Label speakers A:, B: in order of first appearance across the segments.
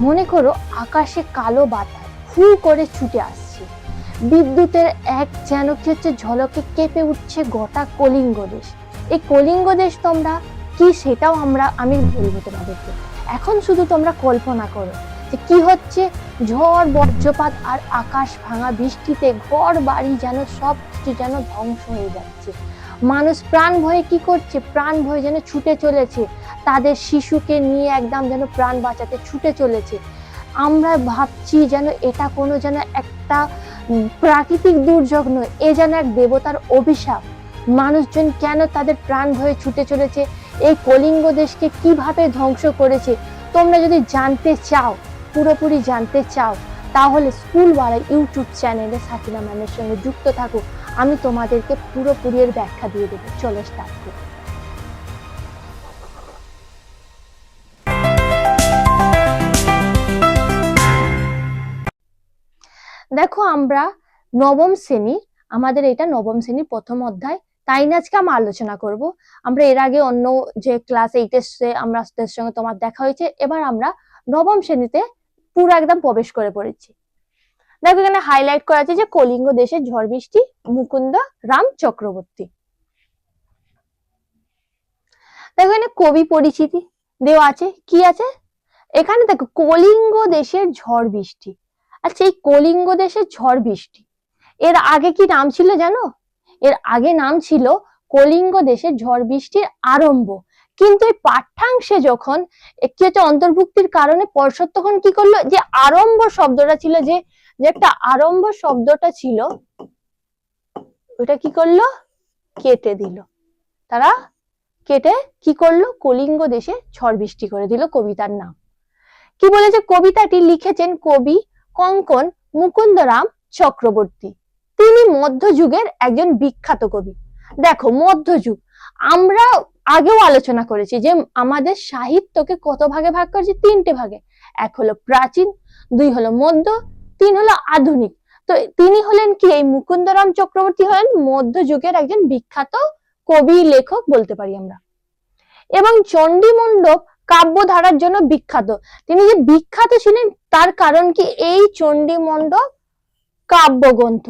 A: মনে করো আকাশে কালো বাতাস হু করে ছুটে আসছে, বিদ্যুতের এক যেন কি হচ্ছে ঝলকে কেঁপে উঠছে গোটা কলিঙ্গ দেশ। এই কলিঙ্গ দেশ তোমরা কি সেটাও আমি বলবো তোমাদেরকে। এখন শুধু তোমরা কল্পনা করো যে কি হচ্ছে, ঝড় বজ্রপাত আর আকাশ ভাঙা বৃষ্টিতে ঘর বাড়ি যেন সব কিছু যেন ধ্বংস হয়ে যাচ্ছে। মানুষ প্রাণ ভয়ে কি করছে, প্রাণ ভয়ে যেন ছুটে চলেছে, তাদের শিশুকে নিয়ে একদম যেন প্রাণ বাঁচাতে ছুটে চলেছে। আমরা ভাবছি যেন এটা কোনো যেন একটা প্রাকৃতিক দুর্যোগ নয়, এ যেন এক দেবতার অভিশাপ। মানুষজন কেন তাদের প্রাণ ভয়ে ছুটে চলেছে, এই কলিঙ্গ দেশকে কিভাবে ধ্বংস করেছে। তোমরা যদি জানতে চাও, পুরোপুরি জানতে চাও, তাহলে স্কুলওয়ালা ইউটিউব চ্যানেলে সাকিনা ম্যামের সঙ্গে যুক্ত থাকো, আমি তোমাদেরকে পুরোপুরি এর ব্যাখ্যা দিয়ে দেবো। চলো স্টার্ট করি। দেখো আমরা নবম শ্রেণী, আমাদের এটা নবম শ্রেণীর প্রথম অধ্যায়, তাই না আজকে আমরা আলোচনা করব। আমরা এর আগে অন্য যে ক্লাস 8 আমরা সঙ্গে তোমার দেখা হয়েছে, এবার আমরা নবম শ্রেণীতে পুরো একদম প্রবেশ করে পড়েছি। দেখো এখানে হাইলাইট করা আছে যে কলিঙ্গ দেশের ঝড় বৃষ্টি, মুকুন্দ রাম চক্রবর্তী। দেখো এখানে কবি পরিচিতি দেওয়া আছে, কি আছে এখানে দেখো, কলিঙ্গ দেশের ঝড় বৃষ্টি। আচ্ছা, এই কলিঙ্গ দেশের ঝড় বৃষ্টি এর আগে কি নাম ছিল জানো? এর আগে নাম ছিল কলিঙ্গ দেশের ঝড় বৃষ্টির আরম্ভ। কিন্তু এই পাঠ্যাংশে যখন কি হচ্ছে অন্তর্ভুক্তির কারণে পর্ষদ তখন কি করলো, যে আরম্ভ শব্দটা ছিল, যে একটা আরম্ভ শব্দটা ছিল, ওটা কি করলো, কেটে দিল। তারা কেটে কি করলো, কলিঙ্গ দেশে ঝড় বৃষ্টি করে দিল কবিতার নাম। কি বলেছে, কবিতাটি লিখেছেন কবি কঙ্কন মুকুন্দরাম চক্রবর্তী। তিনি মধ্যযুগের একজন বিখ্যাত কবি। দেখো মধ্যযুগ আমরা আগেও আলোচনা করেছি যে আমাদের সাহিত্যকে কত ভাগে ভাগ করেছি, 3টে ভাগে। এক হলো প্রাচীন, 2 হলো মধ্য, 3 হলো আধুনিক। তো তিনি হলেন কি, এই মুকুন্দরাম চক্রবর্তী হলেন মধ্যযুগের একজন বিখ্যাত কবি লেখক বলতে পারি আমরা। এবং চণ্ডীমণ্ডপ কাব্যধারার জন্য বিখ্যাত। তিনি যে বিখ্যাত ছিলেন তার কারণ কি, এই চণ্ডীমণ্ডপ কাব্যগ্রন্থ।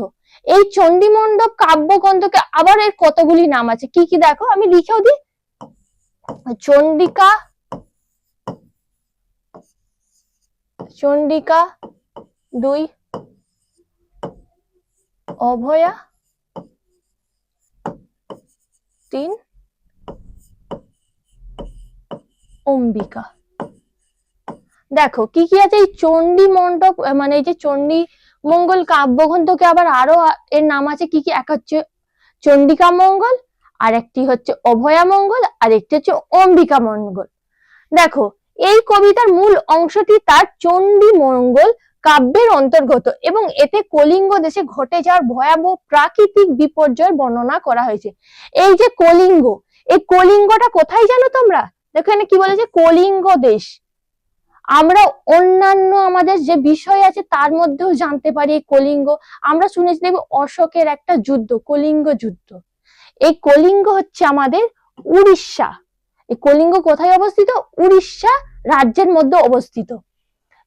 A: এই চণ্ডীমণ্ডপ কাব্যগ্রন্থকে আবার এর কতগুলি নাম আছে, কি কি দেখো আমি লিখেও দিই। চণ্ডিকা, চণ্ডিকা 2, অভয়া 3, অম্বিকা। দেখো কি কি আছে, এই চণ্ডী মণ্ডপ মানে এই যে চণ্ডী মঙ্গল কাব্যগ্রন্থকে আবার আরো এর নাম আছে কি কি, এক হচ্ছে চণ্ডিকা মঙ্গল, আর একটি হচ্ছে অভয়া মঙ্গল, আর একটি হচ্ছে অম্বিকা মঙ্গল। দেখো এই কবিতার মূল অংশটি তার চণ্ডী মঙ্গল কাব্যের অন্তর্গত এবং এতে কলিঙ্গ দেশে ঘটে যাওয়ার ভয়াবহ প্রাকৃতিক বিপর্যয়ের বর্ণনা করা হয়েছে। এই যে কলিঙ্গ, এই কলিঙ্গটা কোথায় জানো তোমরা? দেখো এখানে কি বলেছে, কলিঙ্গ দেশ। আমরা অন্যান্য আমাদের যে বিষয় আছে তার মধ্যেও জানতে পারি এই কলিঙ্গ। আমরা শুনেছি দেখবে অশোকের একটা যুদ্ধ, কলিঙ্গ যুদ্ধ। এই কলিঙ্গ হচ্ছে আমাদের উড়িষ্যা। এই কলিঙ্গ কোথায় অবস্থিত? উড়িষ্যা রাজ্যের মধ্যে অবস্থিত।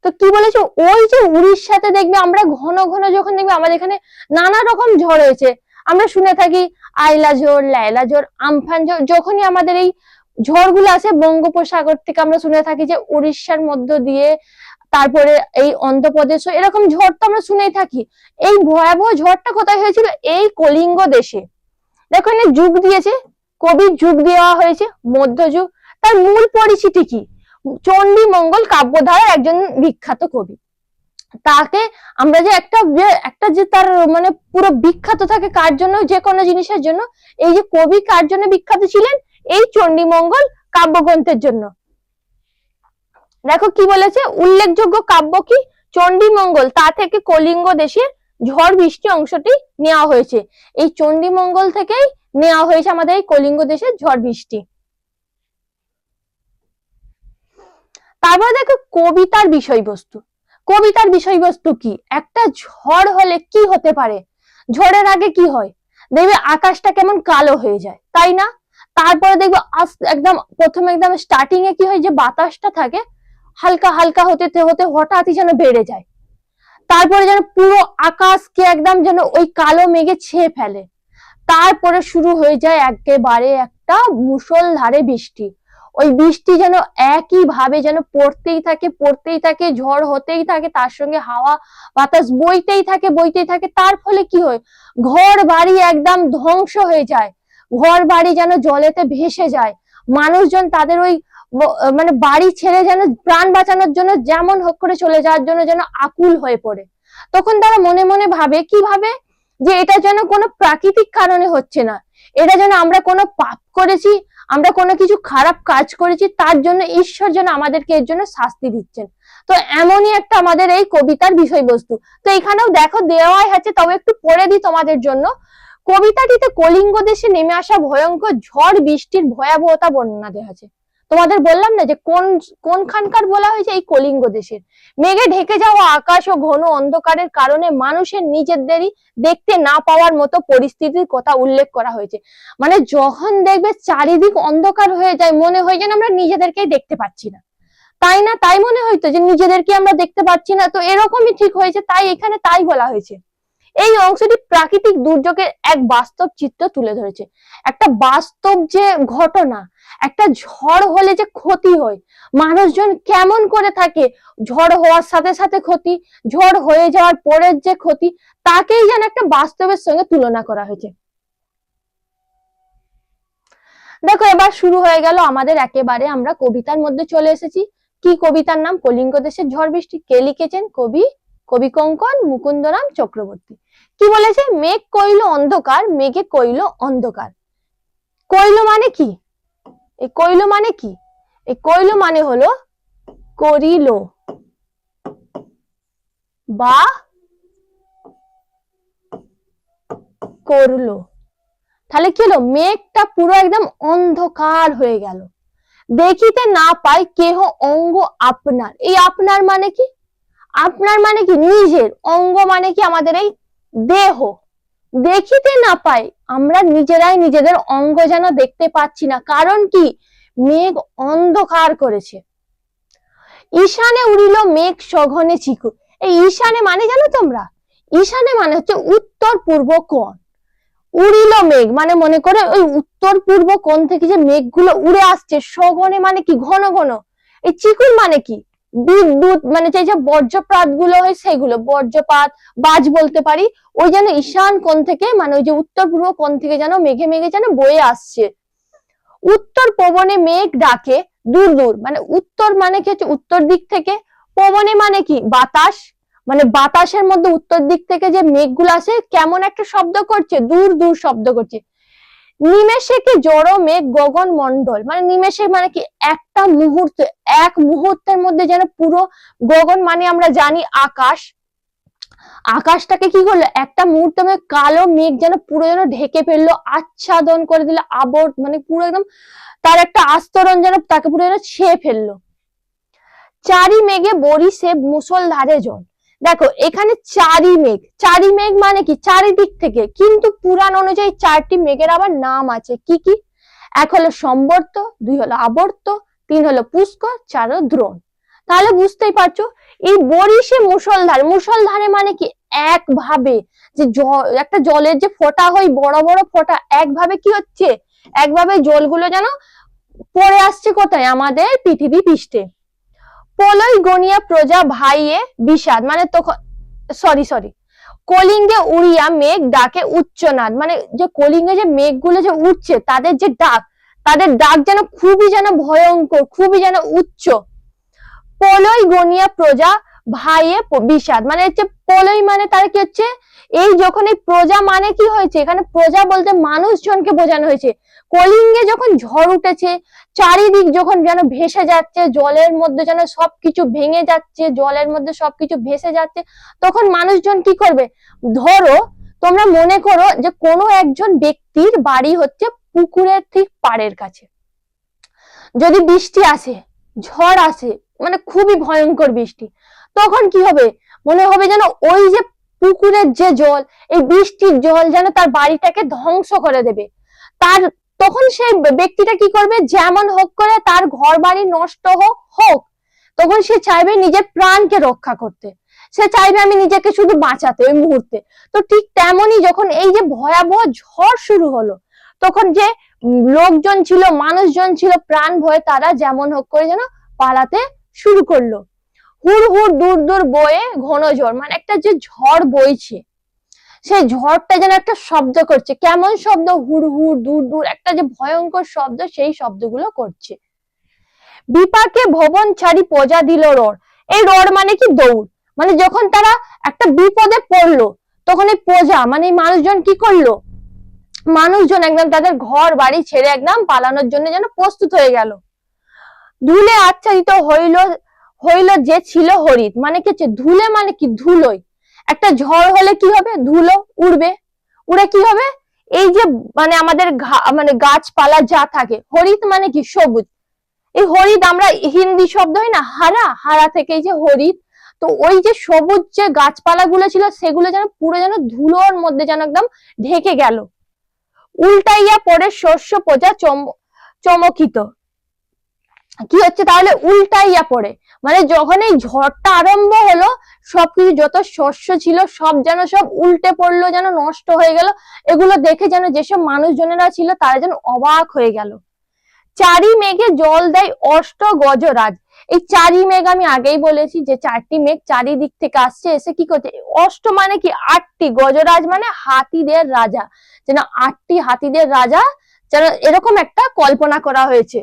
A: তো কি বলেছে, ওই যে উড়িষ্যাতে দেখবে আমরা ঘন ঘন যখন দেখবে আমাদের এখানে নানা রকম ঝড় হয়েছে, আমরা শুনে থাকি আইলা ঝড়, লাইলা ঝড়, আমফান ঝড়। যখনই আমাদের এই ঝড়গুলো আসে বঙ্গোপসাগর থেকে, আমরা শুনে থাকি যে উড়িষ্যার মধ্য দিয়ে, তারপরে এই অন্ধ্রপ্রদেশ, এরকম ঝড় তো আমরা শুনেই থাকি। এই ভয়াবহ ঝড়টা কোথায় হয়েছিল? এই কলিঙ্গ দেশে। দেখো এখানে যুগ দিয়েছে, কবির যুগ দেওয়া হয়েছে মধ্যযুগ। তার মূল পরিচিতি কি? চণ্ডী মঙ্গল কাব্যধারার একজন বিখ্যাত কবি। তাকে আমরা যে একটা যে তার মানে পুরো বিখ্যাত থাকে কার জন্য, যে কোনো জিনিসের জন্য, এই যে কবি কার জন্য বিখ্যাত ছিলেন? এই চণ্ডীমঙ্গল কাব্যগ্রন্থের জন্য। দেখো কি বলেছে, উল্লেখযোগ্য কাব্য কি? চণ্ডীমঙ্গল, তা থেকে কলিঙ্গ দেশের ঝড় বৃষ্টি অংশটি নেওয়া হয়েছে। এই চণ্ডীমঙ্গল থেকেই নেওয়া হয়েছে আমাদের এই কলিঙ্গ দেশের ঝড় বৃষ্টি। তারপরে দেখো কবিতার বিষয়বস্তু। কবিতার বিষয়বস্তু কি? একটা ঝড় হলে কি হতে পারে? ঝড়ের আগে কি হয়? দেখবে আকাশটা কেমন কালো হয়ে যায়, তাই না? তারপরে দেখবে একদম প্রথমে একদম স্টার্টিং এ কি হয়, যে বাতাসটা থাকে হালকা হালকা হতে হতে হঠাৎই যেন বেড়ে যায়, তারপরে যেন পুরো আকাশকে একদম যেন ওই কালো মেঘে ছেয়ে ফেলে। তারপরে শুরু হয়ে যায় একেবারে একটা মুষলধারে বৃষ্টি। ওই বৃষ্টি যেন একই ভাবে যেন পড়তেই থাকে, ঝড় হতেই থাকে, তার সঙ্গে হাওয়া বাতাস বইতেই থাকে। তার ফলে কি হয়, ঘর বাড়ি একদম ধ্বংস হয়ে যায়, ঘর বাড়ি যেন জলেতে ভেসে যায়। মানুষজন তাদের ওই মানে বাড়ি ছেড়ে যেন প্রাণ বাঁচানোর জন্য যেমন হোক করে চলে যাওয়ার জন্য যেন আকুল হয়ে পড়ে। তখন তারা মনে মনে ভাবে, কি ভাবে, যে এটা যেন কোনো প্রাকৃতিক কারণে হচ্ছে না, এটা যেন আমরা কোনো পাপ করেছি, আমরা কোনো কিছু খারাপ কাজ করেছি, তার জন্য ঈশ্বর যেন আমাদেরকে এর জন্য শাস্তি দিচ্ছেন। তো এমনই একটা আমাদের এই কবিতার বিষয়বস্তু। তো এখানেও দেখো দেওয়াই আছে, তবে একটু পড়ে দিই তোমাদের জন্য। কবিতাটিতে কলিঙ্গ দেশে নেমে আসা ভয়ঙ্কর ঝড় বৃষ্টির ভয়াবহতা বর্ণনা দেওয়া আছে। তোমাদের বললাম না যে কোনখানকার বলা হয়েছে, এই কলিঙ্গ দেশের। মেঘে ঢেকে যাওয়া আকাশ ও ঘন অন্ধকারের কারণে মানুষের নিজেদেরই দেখতে না পাওয়ার মতো পরিস্থিতির কথা উল্লেখ করা হয়েছে। মানে যখন দেখবে চারিদিক অন্ধকার হয়ে যায়, মনে হয় যেন আমরা নিজেদেরকেই দেখতে পাচ্ছি না, তাই না? তাই মনে হইতো যে নিজেদেরকে আমরা দেখতে পাচ্ছি না, তো এরকমই ঠিক হয়েছে, তাই এখানে তাই বলা হয়েছে। এই অংশটি প্রাকৃতিক দুর্যোগের এক বাস্তব চিত্র তুলে ধরেছে, একটা বাস্তব যে ঘটনা, একটা ঝড় হলে যে ক্ষতি হয়, মানুষজন কেমন করে থাকে, ঝড় হওয়ার সাথে সাথে ক্ষতি, ঝড় হয়ে যাওয়ার পরের যে ক্ষতি, তাকেই যেন একটা বাস্তবের সঙ্গে তুলনা করা হয়েছে। দেখো এবার শুরু হয়ে গেল আমাদের, একেবারে আমরা কবিতার মধ্যে চলে এসেছি। কি কবিতার নাম? কলিঙ্গ দেশের ঝড় বৃষ্টি। কে লিখেছেন? কবি কঙ্কন মুকুন্দরাম চক্রবর্তী। কি বলেছে? মেঘ কইল অন্ধকার, মেঘে কইল অন্ধকার। কইল মানে কি? এই কইল মানে কি? এই কইল মানে হলো করিল বা করলো। তাহলে কি হলো? মেঘটা পুরো একদম অন্ধকার হয়ে গেল, দেখিতে না পায় কেহ অঙ্গ আপনার। এই আপনার মানে কি? আপনার মানে কি? নিজের। অঙ্গ মানে কি? আমাদের এই দেহ। দেখিতে না পাই, আমরা নিজেরাই নিজেদের অঙ্গ যেন দেখতে পাচ্ছি না। কারণ কি? মেঘ অন্ধকার করেছে। ঈশানে উড়িল মেঘ সঘনে চিকু। এই ঈশানে মানে জানো তোমরা? ঈশানে মানে হচ্ছে উত্তর পূর্ব কোণ। উড়িল মেঘ মানে মনে করে ওই উত্তর পূর্ব কোণ থেকে যে মেঘগুলো উড়ে আসছে। সঘনে মানে কি? ঘন ঘন। এই চিকুর মানে কি? বিদ্যুৎ, মানে যে বজ্রপাত গুলো হয় সেগুলো, বজ্রপাত, বাজ বলতে পারি। ওই যেন ঈশান কোণ থেকে, মানে ওই যে উত্তর পূর্ব কোণ থেকে যেন মেঘে মেঘে যেন বয়ে আসছে। উত্তর পবনে মেঘ ডাকে দূর দূর, মানে উত্তর মানে কি হচ্ছে উত্তর দিক থেকে, পবনে মানে কি? বাতাস, মানে বাতাসের মধ্যে উত্তর দিক থেকে যে মেঘগুলো আসে কেমন একটা শব্দ করছে, দূর দূর শব্দ করছে। নিমেষে কি জড়ো মেঘ গগন মন্ডল, মানে নিমেষে মানে কি? একটা মুহূর্ত, এক মুহূর্তের মধ্যে যেন পুরো গগন মানে আমরা জানি আকাশ, আকাশটাকে কি করলো? একটা মুহূর্তে কালো মেঘ যেন পুরো যেন ঢেকে ফেললো, আচ্ছাদন করে দিল, মানে পুরো একদম তার একটা আস্তরণ যেন তাকে পুরো যেন ছেয়ে ফেললো। চারি মেঘে বরিশে মুষলধারে জল। দেখো এখানে চারি মেঘ মানে কি? চারিদিক থেকে, কিন্তু পুরাণ অনুযায়ী চারটি মেঘের আবার নাম আছে। কি কি? এক হলো সম্বর্ত, দুই হলো আবর্ত, তিন হলো পুষ্কর, চার হলো দ্রোণ। তাহলে বুঝতেই পারছো, এই বরিশে মুষলধারে মানে কি? একভাবে যে একটা জলের যে ফোঁটা হয়, বড় বড় ফোঁটা, একভাবে কি হচ্ছে? একভাবে জলগুলো যেন পড়ে আসছে কোথায়? আমাদের পৃথিবী পৃষ্ঠে। পলয় গনিয়া প্রজা ভাইয়ে বিষাদ, মানে তখন সরি কলিঙ্গে উড়িয়া মেঘ ডাকে উচ্চনাদ, মানে যে কলিঙ্গে যে মেঘগুলো যে উঠছে, তাদের যে ডাক, তাদের ডাক যেন খুবই যেন ভয়ঙ্কর, খুবই যেন উচ্চ। পলয় গনিয়া প্রজা ভাইয়ে বিষাদ, মানে হচ্ছে পলয় মানে তার কি হচ্ছে? এই যখন এই প্রজা মানে কি হয়েছে? এখানে প্রজা বলতে মানুষজনকে বোঝানো হয়েছে। কলিঙ্গে যখন ঝড় উঠেছে, চারিদিক যখন যেন ভেসে যাচ্ছে, জলের মধ্যে যেন সবকিছু ভেঙে যাচ্ছে, জলের মধ্যে সবকিছু ভেসে যাচ্ছে, তখন মানুষজন কি করবে? ধরো তোমরা মনে করো যে কোনো একজন ব্যক্তির বাড়ি হচ্ছে পুকুরের ঠিক পাড়ের কাছে, যদি বৃষ্টি আসে, ঝড় আসে, মানে খুবই ভয়ঙ্কর বৃষ্টি, তখন কি হবে? মনে হবে যেন ওই যে পুকুরের যে জল, এই বৃষ্টির জল যেন তার বাড়িটাকে ধ্বংস করে দেবে। তার তখন সেই ব্যক্তিটা কি করবে? যেমন হোক করে তার ঘর বাড়ি নষ্ট হোক, তখন তখন সে চাইবে নিজের প্রাণকে রক্ষা করতে, সে চাইবে আমি নিজেকে শুধু বাঁচাতে ওই মুহূর্তে। তো ঠিক তেমনই যখন এই যে ভয়াবহ ঝড় শুরু হলো, তখন যে লোকজন ছিল, মানুষজন ছিল প্রাণ ভয়ে, তারা যেমন হোক করে যেন পালাতে শুরু করলো। হুড় হুড় দূর দূর বয়ে ঘন ঝড়, মানে একটা যে ঝড় বইছে, সেই ঝড়টা যেন একটা শব্দ করছে। কেমন শব্দ? হুড় হুড় দূর দূর, একটা যে ভয়ঙ্কর শব্দ, সেই শব্দগুলো করছে। বিপাকে ভবন ছাড়ি প্রজা দিল রড়। এই রড় মানে কি? দৌড়। মানে যখন তারা একটা বিপদে পড়লো, তখন এই প্রজা মানে মানুষজন কি করলো? মানুষজন একদম তাদের ঘর বাড়ি ছেড়ে একদম পালানোর জন্য যেন প্রস্তুত হয়ে গেল। ধুলে আচ্ছাদিত হইল হইল যে ছিল হরিত, মানে কি হচ্ছে? ধুলে মানে কি? ধুলোয়। একটা ঝড় হলে কি হবে? ধুলো উড়বে, উড়ে কি হবে? এই যে মানে আমাদের মানে গাছপালা যা থাকে, হরিত মানে কি? সবুজ। এই হরিত আমরা হিন্দি শব্দ হয় না হারা, হারা থেকে এই যে হরিত, তো ওই যে সবুজ যে গাছপালা গুলো ছিল, সেগুলো যেন পুরো যেন ধুলোর মধ্যে যেন একদম ঢেকে গেল। উল্টাইয়া পড়ে শস্য প্রজা চমকিত। কি হচ্ছে তাহলে? উল্টাইয়া পড়ে, মানে যখন এই ঝড়টা আরম্ভ হলো, সবকিছু যত শস্য ছিল সব যেন সব উল্টে পড়লো, যেন নষ্ট হয়ে গেল। এগুলো দেখে যেন যেসব মানুষজনেরা ছিল তারা যেন অবাক হয়ে গেল। চারি মেঘে জল দেয় অষ্ট গজরাজ। এই চারি মেঘ আমি আগেই বলেছি যে চারটি মেঘ চারিদিক থেকে আসছে, এসে কি করছে? অষ্ট মানে কি? আটটি। গজরাজ মানে হাতিদের রাজা, যেন আটটি হাতিদের রাজা, যেন এরকম একটা কল্পনা করা হয়েছে।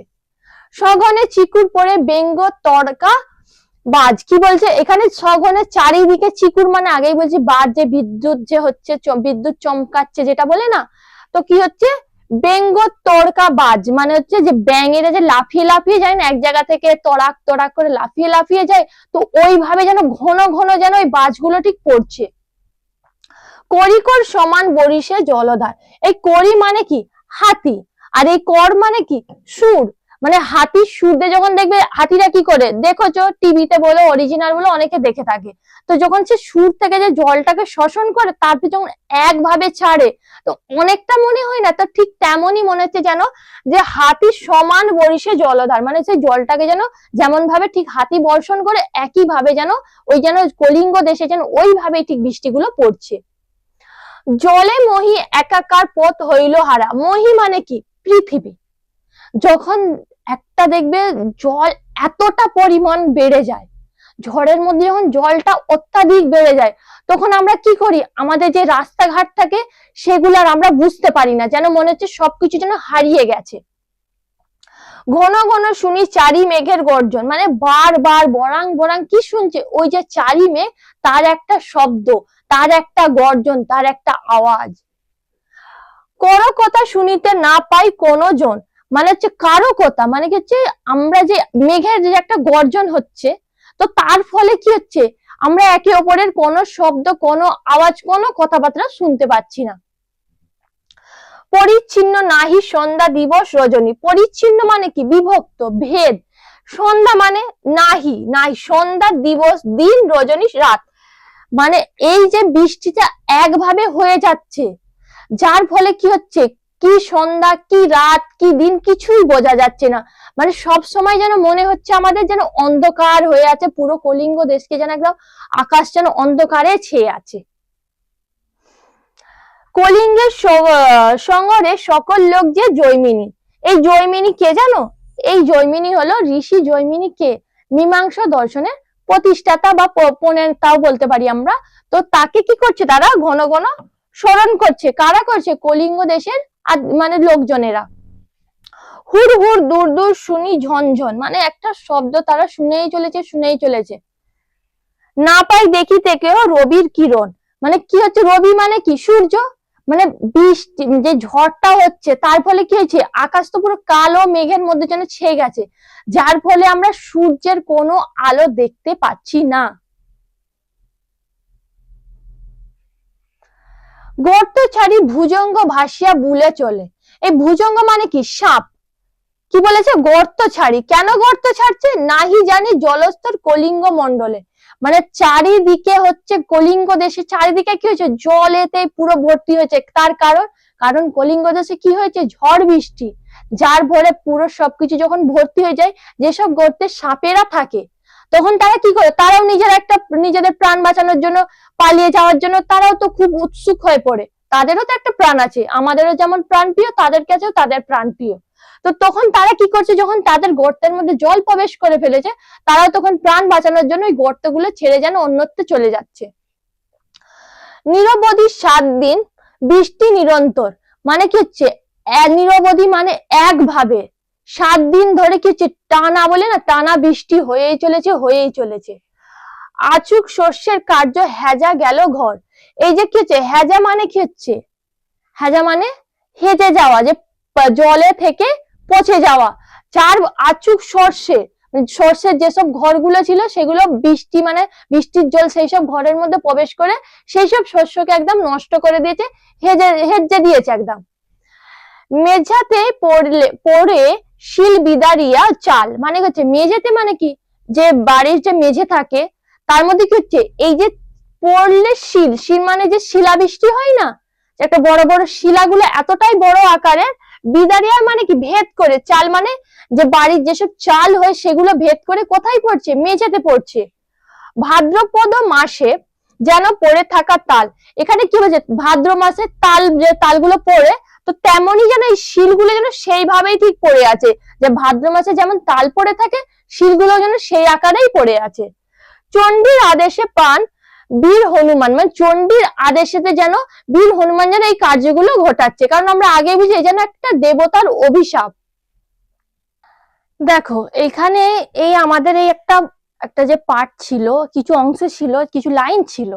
A: সঘনে চিকুর পরে ব্যঙ্গ তড়কা বাজ। কি বলছে এখানে? সঘনে চারিদিকে চিকুর মানে আগেই বলছি বাজ, যে বিদ্যুৎ যে হচ্ছে, বিদ্যুৎ চমকাচ্ছে যেটা বলে না, তো কি হচ্ছে? ব্যঙ্গ তড়কা বাজ মানে হচ্ছে যে ব্যাঙেরা যে লাফিয়ে লাফিয়ে যায় না, এক জায়গা থেকে তড়াক তড়াক করে লাফিয়ে লাফিয়ে যায়, তো ওইভাবে যেন ঘন ঘন যেন ওই বাজগুলো ঠিক পড়ছে। করিকর সমান বরিশে জলধার। এই করি মানে কি? হাতি। আর এই কর মানে কি? সুর। মানে হাতির সুরতে যখন দেখবে হাতিরা কি করে, দেখোছো টিভিতে বলো অরিজিনাল বলো অনেকে দেখে থাকে, তো যখন সে সুর থেকে যে জলটাকে শোষণ করে তারপর যখন একভাবে ছাড়ে, তো অনেকটা মনে হয় না? তো ঠিক তেমনই মনে হচ্ছে যেন যে হাতির সমান বরিশে জলধার, মানে সেই জলটাকে যেন যেমন ভাবে ঠিক হাতি বর্ষণ করে, একই ভাবে যেন ওই যেন কলিঙ্গ দেশে যেন ওইভাবেই ঠিক বৃষ্টিগুলো পড়ছে। জলে মহি একাকার পথ হইল হারা। মহি মানে কি? পৃথিবী। যখন একটা দেখবে জল এতটা পরিমাণ বেড়ে যায়, ঝড়ের মধ্যে যখন জলটা অত্যাধিক বেড়ে যায়, তখন আমরা কি করি? আমাদের যে রাস্তাঘাট থাকে সেগুলার আমরা বুঝতে পারি না, যেন মনে হচ্ছে সবকিছু যেন হারিয়ে গেছে। ঘন ঘন শুনি চারি মেঘের গর্জন, মানে বারবার বরাং বরাং কি শুনছে? ওই যে চারি মেঘ, তার একটা শব্দ, তার একটা গর্জন, তার একটা আওয়াজ। কারো কথা শুনিতে না পাই কোন জন, মানে হচ্ছে কারো কথা, মানে কি হচ্ছে? আমরা যে মেঘের যে একটা গর্জন হচ্ছে, তো তার ফলে কি হচ্ছে? আমরা একে অপরের কোনো শব্দ, কোনো আওয়াজ, কোনো কথাবার্তা শুনতে পাচ্ছি না। পরিচ্ছিন্ন নাহি সন্ধ্যা দিবস রজনী। পরিচ্ছিন্ন মানে কি? বিভক্ত, ভেদ। সন্ধ্যা মানে নাহি, নাই সন্ধ্যা, দিবস দিন, রজনী রাত। মানে এই যে বৃষ্টিটা একভাবে হয়ে যাচ্ছে, যার ফলে কি হচ্ছে? কি সন্ধ্যা, কি রাত, কি দিন, কিছুই বোঝা যাচ্ছে না। মানে সব সময় যেন মনে হচ্ছে আমাদের যেন অন্ধকার হয়ে আছে, পুরো কলিঙ্গ দেশকে যেন একদম আকাশ যেন অন্ধকারে ছেয়ে আছে। কলিঙ্গের সঙ্গরে সকল লোক যে জৈমিনী। এই জৈমিনী কে জানো? এই জৈমিনী হলো ঋষি জৈমিনী। কে? মীমাংসা দর্শনের প্রতিষ্ঠাতা বা প্রণেতাও বলতে পারি আমরা। তো তাকে কি করছে? তারা ঘন ঘন স্মরণ করছে। কারা করছে? কলিঙ্গ দেশের মানে লোকজনেরা। হুড় হুড় দূর দূর শুনি ঝনঝন, মানে একটা শব্দ তারা শুনেই চলেছে, শুনেই চলেছে। না পাই দেখিতে কেউ রবির কিরণ, মানে কি হচ্ছে? রবি মানে কি? সূর্য। মানে বৃষ্টি যে ঝড়টা হচ্ছে তার ফলে কি হয়েছে? আকাশ তো পুরো কালো মেঘের মধ্যে যেন ছেয়ে গেছে, যার ফলে আমরা সূর্যের কোনো আলো দেখতে পাচ্ছি না। গর্ত ছাড়ি ভুজঙ্গ ভাসিয়া বুলে চলে। এই ভুজঙ্গ মানে কি? সাপ। কি বলেছে? গর্ত ছাড়ি। কেন গর্ত ছাড়ছে? নাহি জানি জলস্তর কলিঙ্গ মন্ডলে, মানে চারিদিকে হচ্ছে কলিঙ্গ দেশে চারিদিকে কি হয়েছে? জলেতে পুরো ভর্তি হয়েছে। তার কারণ, কারণ কলিঙ্গ দেশে কি হয়েছে? ঝড় বৃষ্টি, যার ফলে পুরো সবকিছু যখন ভর্তি হয়ে যায়, যেসব গর্তে সাপেরা থাকে, তখন তারা কি করে, তারাও নিজেদের প্রাণ বাঁচানোর জন্য, পালিয়ে যাওয়ার জন্য তারাও তো খুব উৎসুক হয়ে পড়ে। তাদেরও তো একটা প্রাণ আছে, আমাদেরও যেমন প্রাণ প্রিয় তাদের কাছেও তাদের প্রাণ প্রিয়। তো তখন তারা কি করছে, যখন তাদের গর্তের মধ্যে জল প্রবেশ করে ফেলেছে, তারাও তখন প্রাণ বাঁচানোর জন্য ওই গর্তগুলো ছেড়ে যেন অন্যত্র চলে যাচ্ছে। নিরবধি 7 দিন বৃষ্টি নিরন্তর, মানে কি হচ্ছে, নিরবধি মানে একভাবে 7 দিন ধরে কি হচ্ছে, টানা, বলে না, টানা বৃষ্টি হয়েই চলেছে। আচুক শস্যের কার্য হেজা গেল ঘর। এই যে কি হচ্ছে, হেজা মানে কি হচ্ছে, হেজা মানে হেজে যাওয়া, যে জলে থেকে পচে যাওয়া। চার আচুক সর্ষের যেসব ঘরগুলো ছিল সেগুলো বৃষ্টি মানে বৃষ্টির জল সেই সব ঘরের মধ্যে প্রবেশ করে সেই সব শস্যকে একদম নষ্ট করে দিয়েছে, হেজে দিয়েছে একদম। মেঝাতে পড়ে শিল বিদারিয়া চাল, মানে হচ্ছে মেঝেতে, মানে কি, যে বাড়ির যে মেঝে থাকে তার মধ্যে কি হচ্ছে, এই যে পড়লে শিল মানে যে শিলাবৃষ্টি হয় না, একটা বড় বড় শিলাগুলো এতটাই বড় আকারের, বিদারিয়া মানে কি, ভেদ করে, চাল মানে যে বাড়ির যেসব চাল হয় সেগুলো ভেদ করে কোথায় পড়ছে, মেঝেতে পড়ছে। ভাদ্রপদ মাসে যেন পড়ে থাকা তাল, এখানে কি হয়েছে, ভাদ্র মাসে তাল, যে তালগুলো পড়ে, তো তেমনই যেন এই শিলগুলো যেন সেইভাবেই ঠিক পড়ে আছে, যে ভাদ্র মাসে যেমন তাল পড়ে থাকে, শিলগুলো যেন সেই আকারেই পড়ে আছে। চণ্ডীর আদেশে পান বীর হনুমান, মানে চণ্ডীর আদেশেতে যেন বীর হনুমান যেন এই কার্যগুলো ঘটাচ্ছে, কারণ আমরা আগে বুঝি যেন একটা দেবতার অভিশাপ। দেখো এখানে এই আমাদের এই একটা একটা যে পার্ট ছিল, কিছু অংশ ছিল, কিছু লাইন ছিল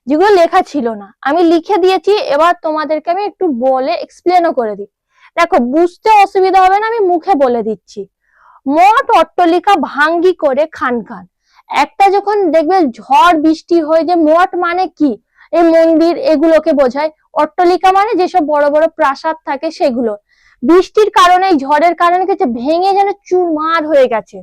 A: যেগুলো লেখা ছিল না, আমি লিখে দিয়েছি। এবার তোমাদেরকে আমি একটু বলে এক্সপ্লেনও করে দিই। দেখো বুঝতে অসুবিধা হবে না, আমি মুখে বলে দিচ্ছি। মঠ অট্টলিকা ভাঙ্গি করে খান খান, একটা যখন দেখবে ঝড় বৃষ্টি হয়, যে মঠ মানে কি, এই মন্দির এগুলোকে বোঝায়, অট্টলিকা মানে যেসব বড় বড় প্রাসাদ থাকে সেগুলো, বৃষ্টির কারণে, ঝড়ের কারণে কিছু ভেঙে যেন চুরমার হয়ে গেছে।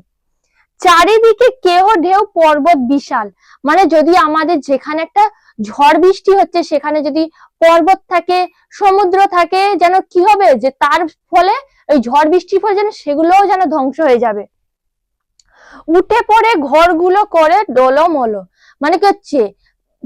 A: চারিদিকে কেহ ঢেউ পর্বত বিশাল, মানে যদি আমাদের যেখানে একটা ঝড় বৃষ্টি হচ্ছে সেখানে যদি পর্বত থাকে, সমুদ্র থাকে, যেন কি হবে, যে তার ফলে ওই ঝড় বৃষ্টির ফলে যেন সেগুলোও যেন ধ্বংস হয়ে যাবে। উঠে পড়ে ঘরগুলো করে ডলমল, মানে কি হচ্ছে,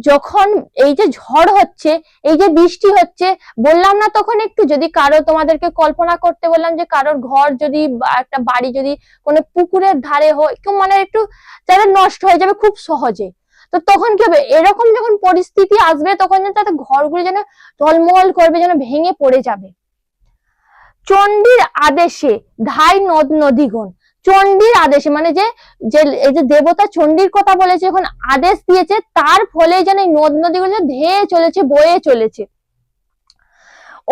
A: যখন এই যে ঝড় হচ্ছে, এই যে বৃষ্টি হচ্ছে, বললাম না তখন একটু, যদি কারো, তোমাদেরকে কল্পনা করতে বললাম যে কারোর ঘর যদি, একটা বাড়ি যদি কোনো পুকুরের ধারে হয়, মানে একটু যাদের নষ্ট হয়ে যাবে খুব সহজে, তো তখন কি হবে, এরকম যখন পরিস্থিতি আসবে তখন যেন তাদের ঘরগুলো যেন টলমল করবে, যেন ভেঙে পড়ে যাবে। চণ্ডীর আদেশে ধাই নদ নদীগণ, চণ্ডীর আদেশে মানে যে এই যে দেবতা চণ্ডীর কথা বলেছে, এখন আদেশ দিয়েছে, তার ফলে যেন এই নদ নদীগুলো ধেয়ে চলেছে, বয়ে চলেছে।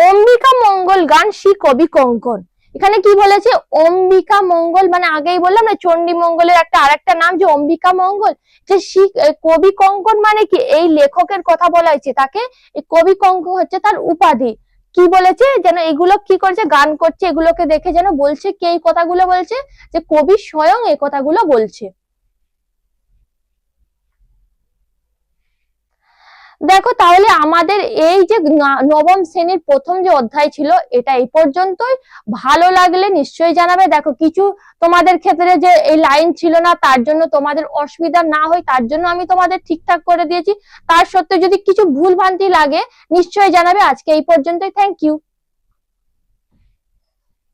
A: অম্বিকা মঙ্গল গান শ্রী কবি কঙ্কন, এখানে কি বলেছে, অম্বিকা মঙ্গল, মানে আগেই বললাম না চণ্ডী মঙ্গলের একটা আরেকটা নাম যে অম্বিকা মঙ্গল, যে কবি কঙ্কন মানে কি, এই লেখকের কথা বলা হয়েছে তাকে, এই কবি কঙ্কন হচ্ছে তার উপাধি। কি বলেছে, যেন এগুলো কি করছে, গান করছে, এগুলোকে দেখে যেন বলছে, কে এই কথাগুলো বলছে, যে কবি স্বয়ং এই কথাগুলো বলছে। দেখো তাহলে আমাদের এই যে নবম শ্রেণীর প্রথম যে অধ্যায় ছিল এটা এই পর্যন্তই। ভালো লাগলে নিশ্চয়ই জানাবে। দেখো কিছু তোমাদের ক্ষেত্রে যে এই লাইন ছিল না, তার জন্য তোমাদের অসুবিধা না হয় তার জন্য আমি তোমাদের ঠিকঠাক করে দিয়েছি। তার সত্ত্বেও যদি কিছু ভুল ভ্রান্তি লাগে নিশ্চয়ই জানাবে। আজকে এই পর্যন্তই, থ্যাংক ইউ।